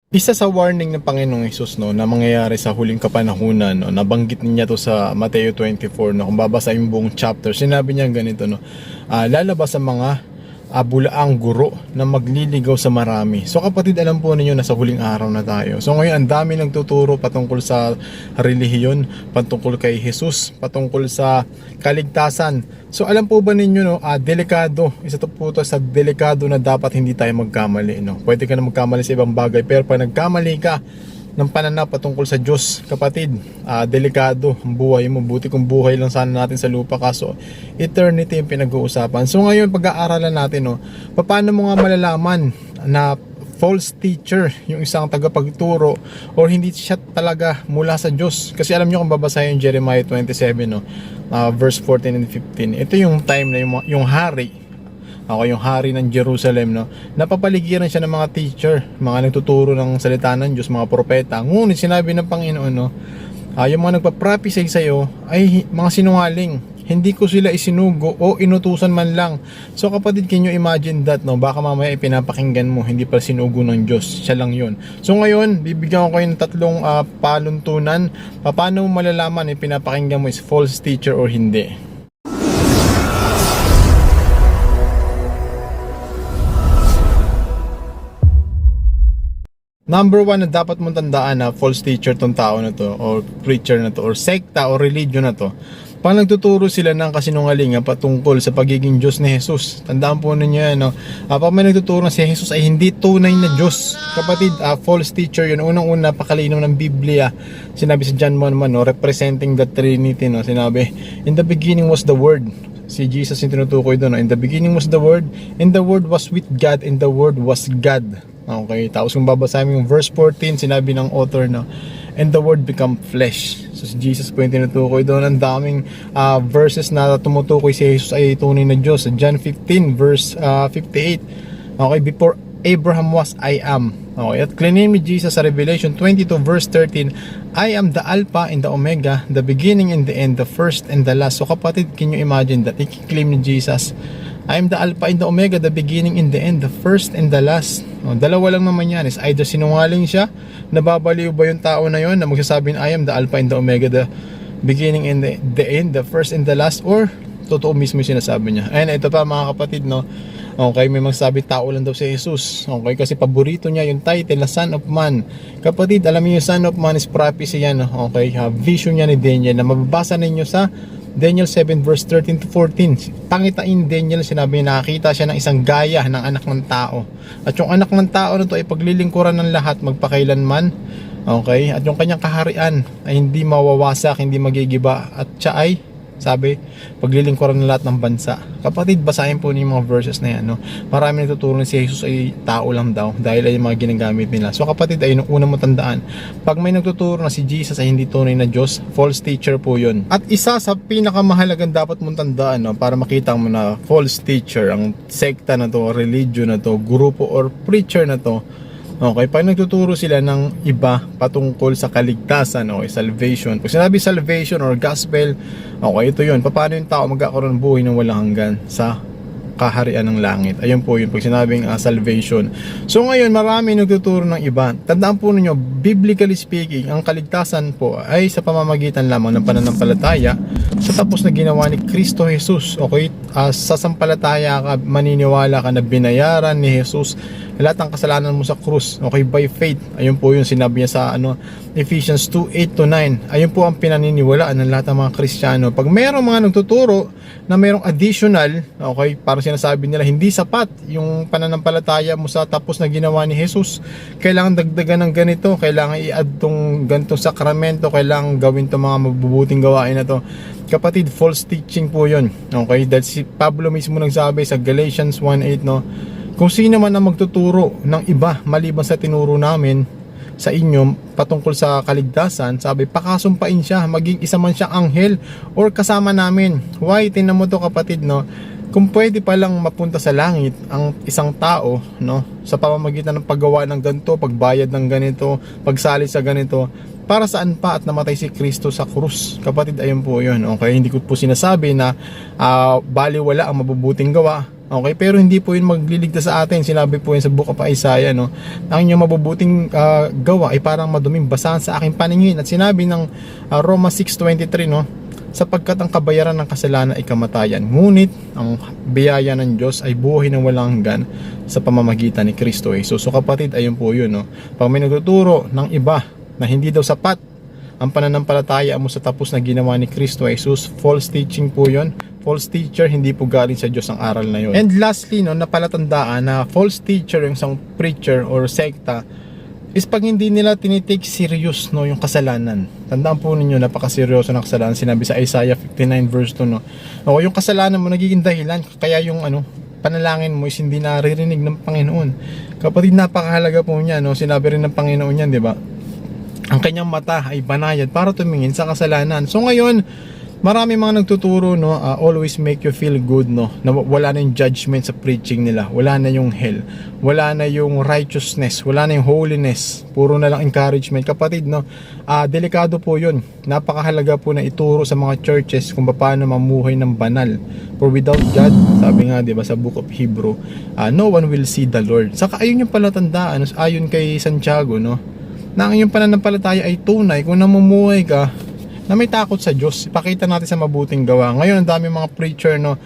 Isa sa warning ng Panginoong Hesus na mangyayari sa huling kapanahunan, nabanggit niya to sa Mateo 24, kung babasahin yung buong chapter, sinabi niya ganito, lalabas ang mga bulaang guro na magliligaw sa marami. So kapatid, alam po ninyo na sa huling araw na tayo. So ngayon, ang dami nagtuturo patungkol sa relihiyon, patungkol kay Jesus, patungkol sa kaligtasan. So alam po ba ninyo, delikado, isa to po to sa delikado na dapat hindi tayo magkamali. Pwede ka na magkamali sa ibang bagay, pero pag nagkamali ka ng pananaw patungkol sa Diyos, kapatid, delikado ang buhay mo. Buti kung buhay lang sana natin sa lupa, kaso eternity yung pinag-uusapan. So ngayon, pag-aaralan natin, paano mo nga malalaman na false teacher yung isang tagapagturo or hindi siya talaga mula sa Diyos? Kasi alam nyo, kung babasahin yung Jeremiah 27, verse 14 and 15, ito yung time na yung hari, yung hari ng Jerusalem, napapaligiran siya ng mga teacher, mga nagtuturo ng salita ng Diyos, mga propeta. Ngunit sinabi ng Panginoon, yung mga nagpa-prophesy sa'yo ay mga sinungaling. Hindi ko sila isinugo o inutusan man lang. So kapatid, can you imagine that, baka mamaya ipinapakinggan mo, hindi pa sinugo ng Diyos, siya lang yun. So ngayon, bibigyan ko kayo ng tatlong paluntunan, paano mo malalaman ipinapakinggan mo is false teacher or hindi. Number one na dapat mong tandaan na false teacher tong tao na to, or preacher na to, or sekta, or religion na to, pag nagtuturo sila ng kasinungalingan patungkol sa pagiging Diyos ni Jesus. Tandaan po ninyo yan, pag may nagtuturo na si Jesus ay hindi tunay na Diyos, kapatid, false teacher yun. Unang-una, pakalinaw ng Biblia, sinabi sa John 1:1, representing the Trinity, sinabi, in the beginning was the Word. Si Jesus yung tinutukoy doon, in the beginning was the Word, and the Word was with God, and the Word was God. Okay, tapos kung babasahin yung verse 14, sinabi ng author and the Word become flesh. So si Jesus po yung tinutukoy doon. Ang daming verses na tumutukoy si Jesus ay tunay na Diyos. John 15 verse 58. Okay, before Abraham was, I am. Okay, at claim ni Jesus sa Revelation 22 verse 13, I am the Alpha and the Omega, the beginning and the end, the first and the last. So kapatid, can you imagine that? I-claim ni Jesus, I am the Alpha and the Omega, the beginning and the end, the first and the last. Dalawa lang naman yan. Is either sinungaling siya, nababaliw ba yung tao na yon na magsasabi I am the Alpha and the Omega, the beginning and the end, the first and the last, or totoo mismo yung sinasabi niya. Ayan, ito pa mga kapatid, okay, may magsabi tao lang daw si Jesus. Okay, kasi paborito niya yung title na Son of Man. Kapatid, alam niyo yung Son of Man is prophecy yan. Okay, vision niya ni Daniel na mababasa ninyo sa Daniel 7 verse 13 to 14. Pangitain Daniel, sinabi niya nakakita siya ng isang gaya ng anak ng tao. At yung anak ng tao na to ay paglilingkuran ng lahat magpakailanman. Okay? At yung kanyang kaharian ay hindi mawawasak, hindi magigiba. At siya ay, sabi, paglilingkuran ng lahat ng bansa. Kapatid, basahin po niyo yung mga verses na yan. Marami nagtuturo na si Jesus ay tao lang daw dahil ay yung mga ginagamit nila. So kapatid, ay una mo tandaan, pag may nagtuturo na si Jesus ay hindi tunay na Diyos, false teacher po yun. At isa sa pinakamahalagang dapat mong tandaan, para makita mo na false teacher, ang sekta na to, religion na to, grupo or preacher na to, okay, pag nagtuturo sila ng iba patungkol sa kaligtasan, okay, salvation. Pag sinabi salvation or gospel, okay, ito yun. Paano yung tao magkakaroon ng buhay ng walang hanggan sa kaharian ng langit? Ayun po yun, pag sinabing salvation. So ngayon, marami nagtuturo ng iba. Tandaan po ninyo, biblically speaking, ang kaligtasan po ay sa pamamagitan lamang ng pananampalataya sa tapos na ginawa ni Kristo Jesus. Okay, sasampalataya ka, maniniwala ka na binayaran ni Jesus lahat ng kasalanan mo sa krus, okay, by faith. Ayun po yung sinabi niya sa Ephesians 2:8-9. Ayun po ang pinaniniwalaan ng lahat ng mga Kristiyano. Pag mayroong mga nagtuturo na mayroong additional, okay, parang sinasabi nila hindi sapat yung pananampalataya mo sa tapos na ginawa ni Jesus, kailangan dagdagan ng ganito, kailangan i-add tong ganitong sakramento, kailangan gawin tong mga mabubuting gawain na to. Kapatid, false teaching po yun. Okay, dahil si Pablo mismo nagsabi sa Galatians 1:8, kung sino man ang magtuturo ng iba maliban sa tinuro namin sa inyo patungkol sa kaligtasan, sabi, pakasumpain siya, maging isa man siya anghel or kasama namin. Why? Tingnan mo to kapatid, kung pwede palang mapunta sa langit ang isang tao, sa pamamagitan ng paggawa ng ganito, pagbayad ng ganito, pagsali sa ganito, para saan pa at namatay si Kristo sa krus? Kapatid, ayun po yun. Okay, hindi ko po sinasabi na baliwala ang mabubuting gawa. Okay, pero hindi po yun magliligtas sa atin. Sinabi po yun sa Book of Isaiah, no? Ang inyong mabubuting gawa ay parang maduming basahan sa aking paningin. At sinabi ng Roma 6:23, no? Sapagkat ang kabayaran ng kasalanan ay kamatayan, ngunit ang biyaya ng Diyos ay buhay ng walang hanggan sa pamamagitan ni Kristo Jesus. So kapatid, ayun po yun, no? Pag may nagtuturo ng iba na hindi daw sapat ang pananampalataya mo sa tapos na ginawa ni Kristo Jesus, false teaching po yun. False teacher, hindi po galing sa Diyos ang aral na yun. And lastly, no, napalatandaan na false teacher, yung isang preacher or sekta, is pag hindi nila tinitake serious, no, yung kasalanan. Tandaan po ninyo, napakaseryoso ng kasalanan. Sinabi sa Isaiah 59 verse 2, no, o yung kasalanan mo nagiging dahilan, kaya yung panalangin mo is hindi naririnig ng Panginoon. Kapatid, napakahalaga po niya, no? Sinabi rin ng Panginoon yan, di ba? Ang kanyang mata ay banayad para tumingin sa kasalanan. So ngayon, marami mga nagtuturo, no, always make you feel good, no, na wala na yung judgment sa preaching nila, wala na yung hell, wala na yung righteousness, wala na yung holiness, puro na lang encouragement. Kapatid, no, delikado po yun. Napakahalaga po na ituro sa mga churches kung paano mamuhay ng banal. For without God, sabi nga, di ba, sa Book of Hebrew, no one will see the Lord. Saka ayun yung palatandaan, ayon kay Santiago, no, na ang iyong pananampalataya ay tunay kung namumuhay ka na may takot sa Diyos. Ipakita natin sa mabuting gawa. Ngayon, ang dami mga preacher, no,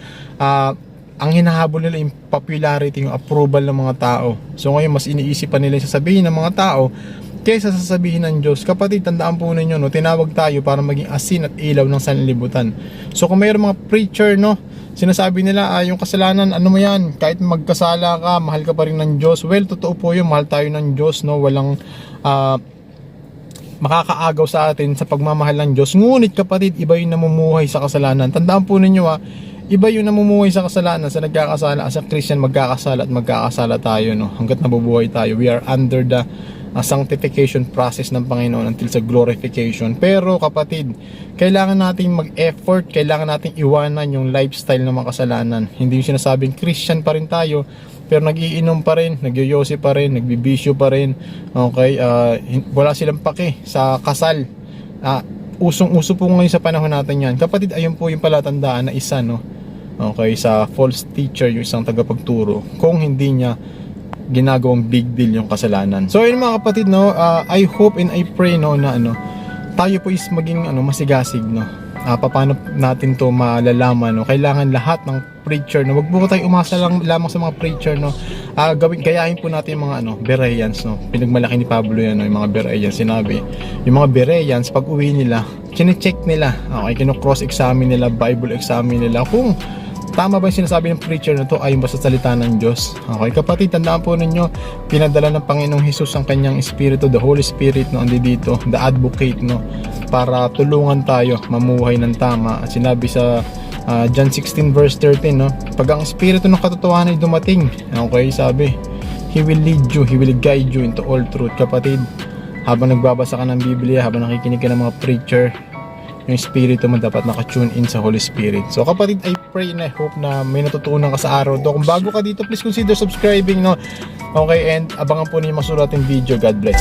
ang hinahabol nila yung popularity, yung approval ng mga tao. So ngayon, mas iniisip pa nila yung sasabihin ng mga tao kaysa sasabihin ng Diyos. Kapatid, tandaan po ninyo, no, tinawag tayo para maging asin at ilaw ng sanlibutan. So kung mayroong mga preacher, no, sinasabi nila, yung kasalanan, ano mo yan, kahit magkasala ka, mahal ka pa rin ng Diyos. Well, totoo po yun, mahal tayo ng Diyos, no, walang makakaagaw sa atin sa pagmamahal ng Diyos. Ngunit kapatid, iba yung namumuhay sa kasalanan. Tandaan po ninyo, iba yung namumuhay sa kasalanan. Sa nagkakasala, as a Christian, magkakasala at magkakasala tayo, no, hanggat nabubuhay tayo. We are under the sanctification process ng Panginoon until sa glorification. Pero kapatid, kailangan natin mag-effort, kailangan natin iwanan yung lifestyle ng mga kasalanan. Hindi yung sinasabing Christian pa rin tayo, pero nagiinom pa rin, nagyoyosi pa rin, nagbibisyo pa rin. Okay, wala silang pake sa kasal. Usong-uso po ngayon sa panahon natin yan. Kapatid, ayun po yung palatandaan na isa, no, okay, sa false teacher, yung isang tagapagturo, kung hindi niya ginagawang big deal yung kasalanan. So ayun mga kapatid, no, I hope and I pray, no, na tayo po is maging masigasig, no. Paano natin to malalaman, no? Kailangan lahat ng preacher, no, wag po tayo umasa lamang sa mga preacher, no. Gayahin po natin yung mga Bereans, no. Pinagmalaki ni Pablo yan, no, yung mga Bereans. Sinabi, yung mga Bereans, pag uwi nila, chine-check nila, okay, kino-cross-examine nila, Bible examine nila, kung tama ba yung sinasabi ng preacher na to ayon ba sa salita ng Diyos. Okay, kapatid, tandaan po ninyo, pinadala ng Panginoong Hesus ang kanyang Espiritu, the Holy Spirit, no, andi dito, the advocate, no, para tulungan tayo mamuhay ng tama. At sinabi sa John 16 verse 13, no, pag ang Espiritu ng katotohanan ay dumating, okay, sabi, He will lead you, He will guide you into all truth. Kapatid, habang nagbabasa ka ng Biblia, habang nakikinig ka ng mga preacher, yung Espiritu mo dapat naka-tune in sa Holy Spirit. So kapatid, I pray and I hope na may natutunan ka sa araw to. Kung bago ka dito, please consider subscribing, no. Okay, and abangan po niyo yung masulat yung video. God bless.